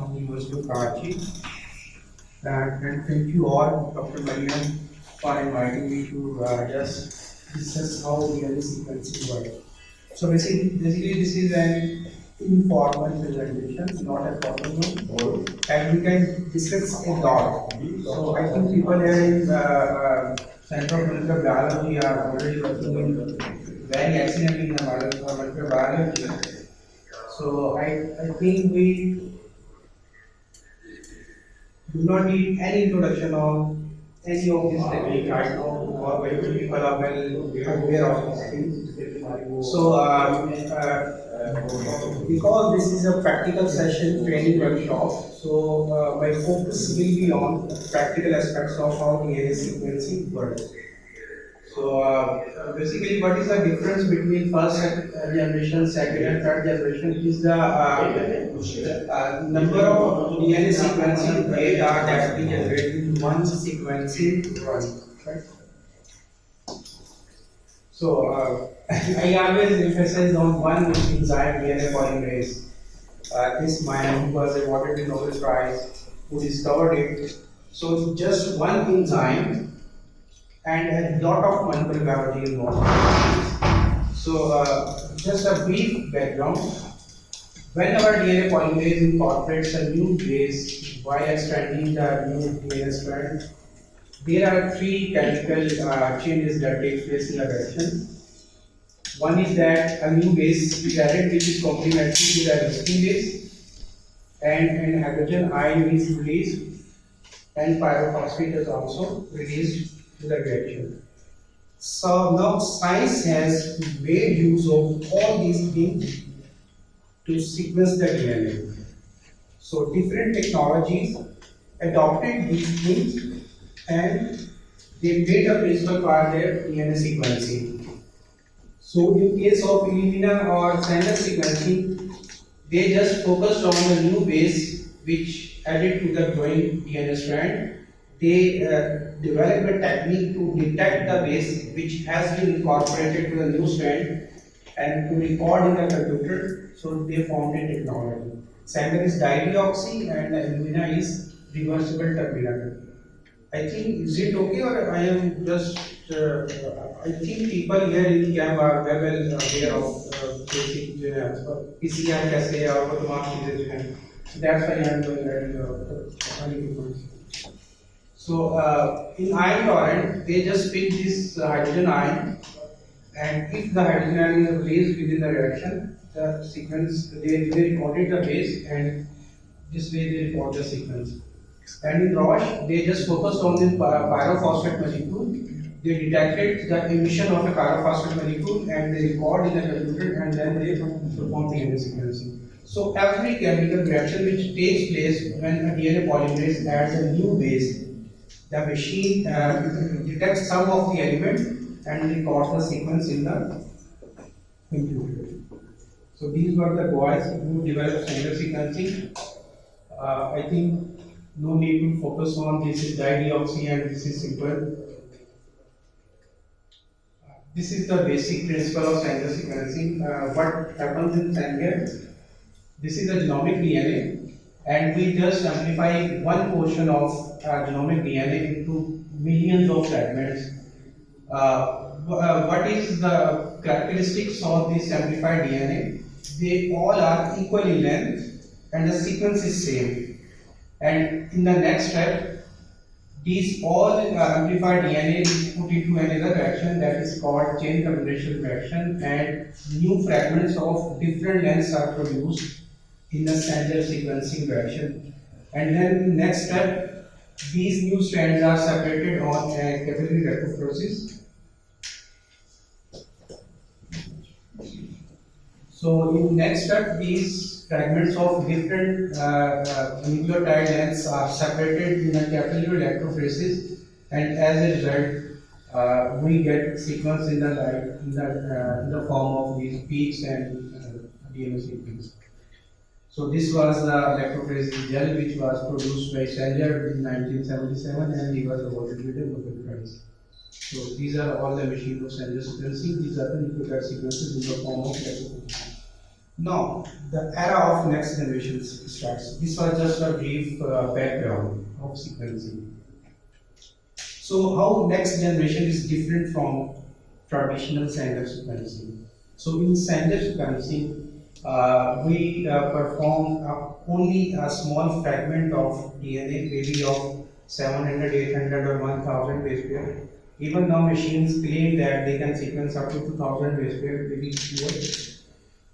from the University of Karachi. And thank you all, Dr. Mariam, for inviting me to just discuss how DNA sequencing works. So basically this is an informal presentation, not a formal one, and we can discuss a lot. So I think people here in the Center of Molecular Biology are already working in very excellently in the molecular biology. So I think we do not need any introduction on any of this technique right now, or very few people are well aware of these things. So, because this is a practical session training workshop, so my focus will be on practical aspects of how DNA sequencing works. So, basically, what is the difference between first generation, second, and third generation is the number of DNA sequencing data that we generate in one sequencing run, right? So, I always emphasize on one enzyme, DNA polymerase. This man who was awarded the Nobel Prize, who discovered it. So, just one enzyme and a lot of molecular biology involved. So, just a brief background. When our DNA polymerase incorporates a new base while expanding the new DNA strand, there are three chemical changes that take place in the reaction. One is that a new base is added which is complementary to the existing base, and hydrogen ion is released, and pyrophosphate is also released to the reaction. So now science has made use of all these things to sequence the DNA. So different technologies adopted these things and they made a principle for their DNA sequencing. So in case of Illumina or standard sequencing, they just focused on the new base which added to the growing DNA strand. They developed a technique to detect the base which has been incorporated to the new strand and to record in the computer. So they formed a technology. Standard is dideoxy and the Illumina is reversible terminal. I think, is it okay, or I am just, I think people here in the camp are very well aware of basic PCR कैसे और photomask चीजें हैं. That's why I am doing that. So in ion torrent, they just pick this hydrogen ion, and if the hydrogen ion is released within the reaction, the sequence they recorded the base, and this way they record the sequence. And in Roche, they just focused on the pyrophosphate molecule. They detected the emission of a pyrophosphate molecule and they record in the computer, and then they perform DNA sequencing. So every chemical reaction which takes place when a DNA polymerase adds a new base, the machine detects some of the element and records the sequence in the computer. So these were the boys who developed standard sequencing. I think no need to focus on this is dideoxy and this is simple. This is the basic principle of standard sequencing. What happens in standard? This is a genomic DNA, and we just amplify one portion of genomic DNA into millions of fragments. What is the characteristics of this amplified DNA? They all are equal in length, and the sequence is same. And in the next step, these all amplified DNA is put into another reaction that is called chain combination reaction, and new fragments of different lengths are produced in the standard sequencing reaction. And then in the next step, these new strands are separated on a capillary electrophoresis. So in next step, these fragments of different nucleotide lengths are separated in a capillary electrophoresis, and as a result, we get sequence in the form of these peaks and DNA sequence. So this was the electrophoresis gel which was produced by Sanger in 1977, and he was awarded with the Nobel Prize. So these are all the machines of Sanger sequencing. These are the nucleotide sequences in the form of electrophoresis. Now, the era of next generation starts. This was just a brief background of sequencing. So how next generation is different from traditional standard sequencing? So in standard sequencing, we perform only a small fragment of DNA, maybe of 700, 800 or 1000 base pair. Even now machines claim that they can sequence up to 2000 base pair, maybe more.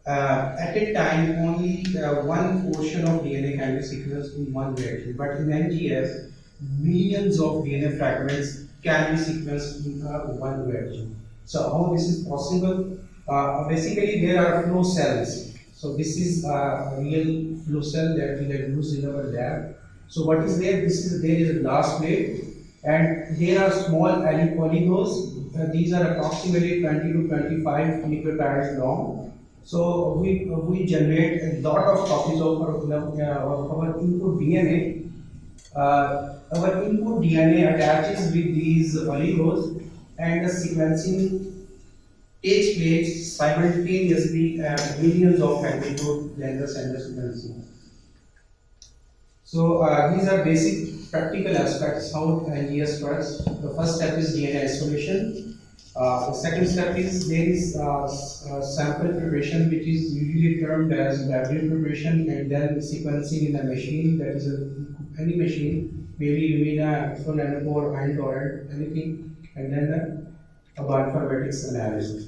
At a time, only one portion of DNA can be sequenced in one reaction, but in NGS, millions of DNA fragments can be sequenced in one reaction. So how this is possible? Basically, there are flow cells. So this is a real flow cell that we have used in our lab. So what is there? There is a glass plate, and here are small oligos. These are approximately 20 to 25 nucleotides long. So we generate a lot of copies of our input DNA. Our input DNA attaches with these oligos, and the sequencing takes place simultaneously at millions of magnitude than the standard sequencing. So these are basic practical aspects how NGS works. The first step is DNA isolation. The second step is there is sample preparation, which is usually termed as library preparation, and then sequencing in a machine, that is any machine, maybe you mean a Oxford Nanopore and or anything, and then a bioinformatics analysis.